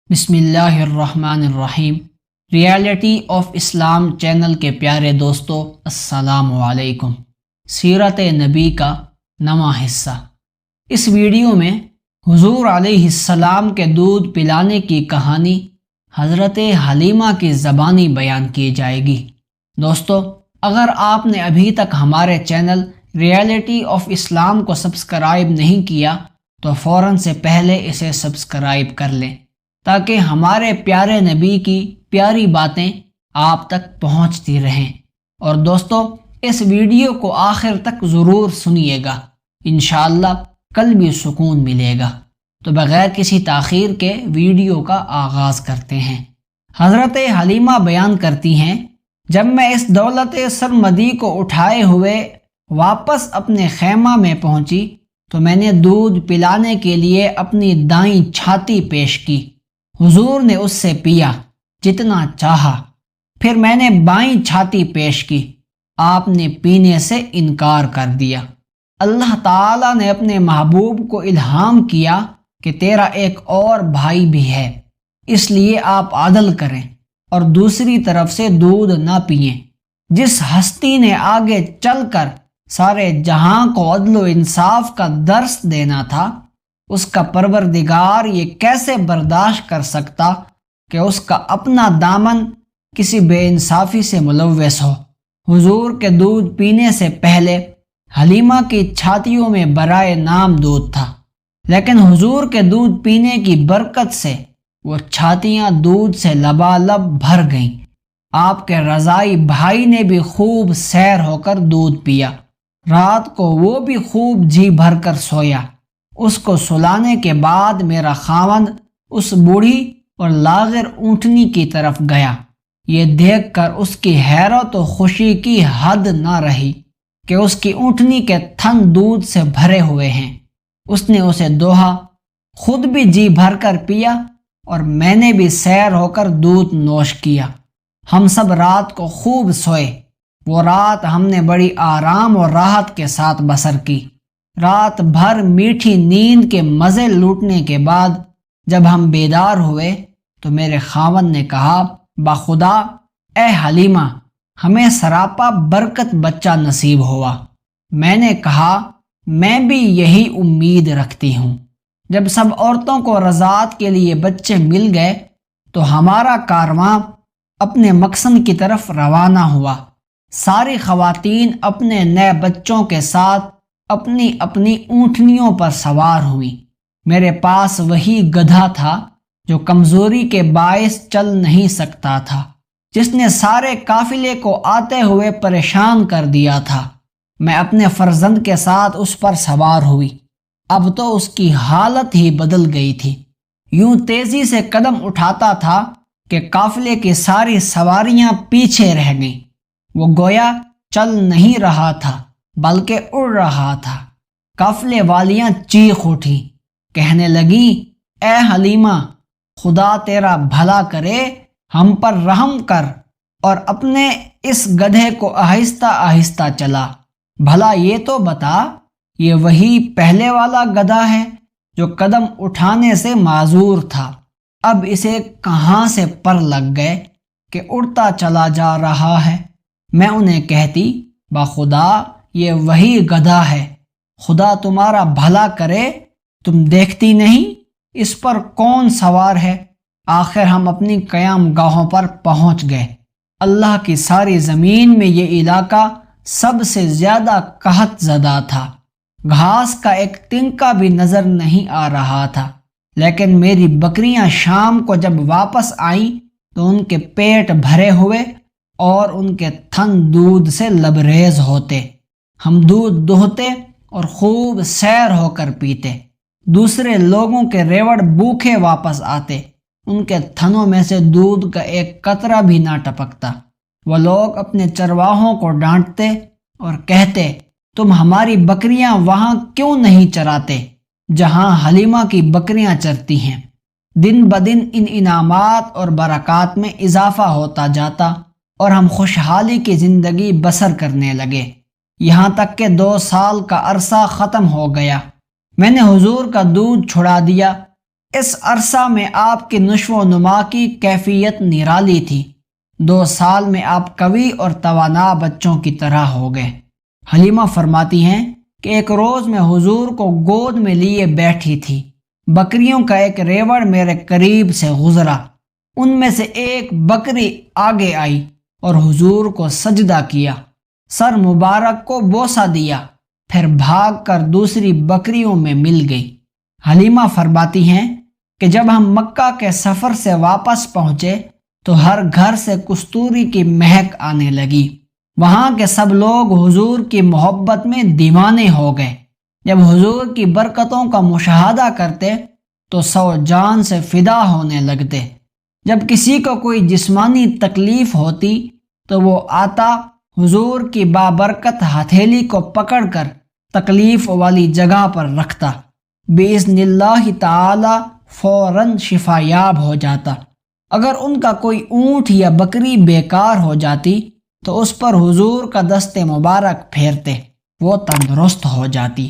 بسم اللہ الرحمن الرحیم۔ ریالٹی آف اسلام چینل کے پیارے دوستو، السلام علیکم۔ سیرت نبی کا نواں حصہ۔ اس ویڈیو میں حضور علیہ السلام کے دودھ پلانے کی کہانی حضرت حلیمہ کی زبانی بیان کی جائے گی۔ دوستو، اگر آپ نے ابھی تک ہمارے چینل ریالٹی آف اسلام کو سبسکرائب نہیں کیا تو فوراً سے پہلے اسے سبسکرائب کر لیں تاکہ ہمارے پیارے نبی کی پیاری باتیں آپ تک پہنچتی رہیں۔ اور دوستو، اس ویڈیو کو آخر تک ضرور سنیے گا، انشاءاللہ کل بھی سکون ملے گا۔ تو بغیر کسی تاخیر کے ویڈیو کا آغاز کرتے ہیں۔ حضرت حلیمہ بیان کرتی ہیں، جب میں اس دولت سرمدی کو اٹھائے ہوئے واپس اپنے خیمہ میں پہنچی تو میں نے دودھ پلانے کے لیے اپنی دائیں چھاتی پیش کی۔ حضور نے اس سے پیا جتنا چاہا۔ پھر میں نے بائیں چھاتی پیش کی، آپ نے پینے سے انکار کر دیا۔ اللہ تعالیٰ نے اپنے محبوب کو الہام کیا کہ تیرا ایک اور بھائی بھی ہے، اس لیے آپ عدل کریں اور دوسری طرف سے دودھ نہ پئیں۔ جس ہستی نے آگے چل کر سارے جہاں کو عدل و انصاف کا درس دینا تھا، اس کا پروردگار یہ کیسے برداشت کر سکتا کہ اس کا اپنا دامن کسی بے انصافی سے ملوث ہو۔ حضور کے دودھ پینے سے پہلے حلیمہ کی چھاتیوں میں برائے نام دودھ تھا، لیکن حضور کے دودھ پینے کی برکت سے وہ چھاتیاں دودھ سے لبالب بھر گئیں۔ آپ کے رضائی بھائی نے بھی خوب سیر ہو کر دودھ پیا۔ رات کو وہ بھی خوب جی بھر کر سویا۔ اس کو سلانے کے بعد میرا خاوند اس بوڑھی اور لاغر اونٹنی کی طرف گیا۔ یہ دیکھ کر اس کی حیرت و خوشی کی حد نہ رہی کہ اس کی اونٹنی کے تھن دودھ سے بھرے ہوئے ہیں۔ اس نے اسے دوہا، خود بھی جی بھر کر پیا اور میں نے بھی سیر ہو کر دودھ نوش کیا۔ ہم سب رات کو خوب سوئے۔ وہ رات ہم نے بڑی آرام اور راحت کے ساتھ بسر کی۔ رات بھر میٹھی نیند کے مزے لوٹنے کے بعد جب ہم بیدار ہوئے تو میرے خاوند نے کہا، باخدا اے حلیمہ، ہمیں سراپا برکت بچہ نصیب ہوا۔ میں نے کہا، میں بھی یہی امید رکھتی ہوں۔ جب سب عورتوں کو رضاعت کے لیے بچے مل گئے تو ہمارا کارواں اپنے مقصد کی طرف روانہ ہوا۔ ساری خواتین اپنے نئے بچوں کے ساتھ اپنی اپنی اونٹنیوں پر سوار ہوئیں۔ میرے پاس وہی گدھا تھا جو کمزوری کے باعث چل نہیں سکتا تھا، جس نے سارے قافلے کو آتے ہوئے پریشان کر دیا تھا۔ میں اپنے فرزند کے ساتھ اس پر سوار ہوئی۔ اب تو اس کی حالت ہی بدل گئی تھی۔ یوں تیزی سے قدم اٹھاتا تھا کہ قافلے کی ساری سواریاں پیچھے رہ گئیں۔ وہ گویا چل نہیں رہا تھا بلکہ اڑ رہا تھا۔ قافلے والیاں چیخ اٹھیں، کہنے لگی، اے حلیمہ، خدا تیرا بھلا کرے، ہم پر رحم کر اور اپنے اس گدھے کو آہستہ آہستہ چلا۔ بھلا یہ تو بتا، یہ وہی پہلے والا گدھا ہے جو قدم اٹھانے سے معذور تھا؟ اب اسے کہاں سے پر لگ گئے کہ اڑتا چلا جا رہا ہے؟ میں انہیں کہتی، باخدا یہ وہی گدھا ہے، خدا تمہارا بھلا کرے، تم دیکھتی نہیں اس پر کون سوار ہے؟ آخر ہم اپنی قیام گاہوں پر پہنچ گئے۔ اللہ کی ساری زمین میں یہ علاقہ سب سے زیادہ قحط زدہ تھا۔ گھاس کا ایک تنکا بھی نظر نہیں آ رہا تھا، لیکن میری بکریاں شام کو جب واپس آئیں تو ان کے پیٹ بھرے ہوئے اور ان کے تھن دودھ سے لبریز ہوتے۔ ہم دودھ دوہتے اور خوب سیر ہو کر پیتے۔ دوسرے لوگوں کے ریوڑ بھوکے واپس آتے، ان کے تھنوں میں سے دودھ کا ایک قطرہ بھی نہ ٹپکتا۔ وہ لوگ اپنے چرواہوں کو ڈانٹتے اور کہتے، تم ہماری بکریاں وہاں کیوں نہیں چراتے جہاں حلیمہ کی بکریاں چرتی ہیں؟ دن بدن ان انعامات اور برکات میں اضافہ ہوتا جاتا اور ہم خوشحالی کی زندگی بسر کرنے لگے، یہاں تک کہ 2 سال کا عرصہ ختم ہو گیا۔ میں نے حضور کا دودھ چھڑا دیا اس عرصہ میں آپ کی نشو و نما کی کیفیت نرالی تھی۔ 2 سال میں آپ قوی اور توانا بچوں کی طرح ہو گئے۔ حلیمہ فرماتی ہیں کہ ایک روز میں حضور کو گود میں لیے بیٹھی تھی، بکریوں کا ایک ریوڑ میرے قریب سے گزرا، ان میں سے ایک بکری آگے آئی اور حضور کو سجدہ کیا، سر مبارک کو بوسہ دیا، پھر بھاگ کر دوسری بکریوں میں مل گئی۔ حلیمہ فرماتی ہیں کہ جب ہم مکہ کے سفر سے واپس پہنچے تو ہر گھر سے کستوری کی مہک آنے لگی۔ وہاں کے سب لوگ حضور کی محبت میں دیوانے ہو گئے۔ جب حضور کی برکتوں کا مشاہدہ کرتے تو 100 جان سے فدا ہونے لگتے۔ جب کسی کو کوئی جسمانی تکلیف ہوتی تو وہ آتا حضور کی بابرکت ہتھیلی کو پکڑ کر تکلیف والی جگہ پر رکھتا، باذن اللہ تعالی فوراً شفا یاب ہو جاتا۔ اگر ان کا کوئی اونٹ یا بکری بیکار ہو جاتی تو اس پر حضور کا دست مبارک پھیرتے، وہ تندرست ہو جاتی۔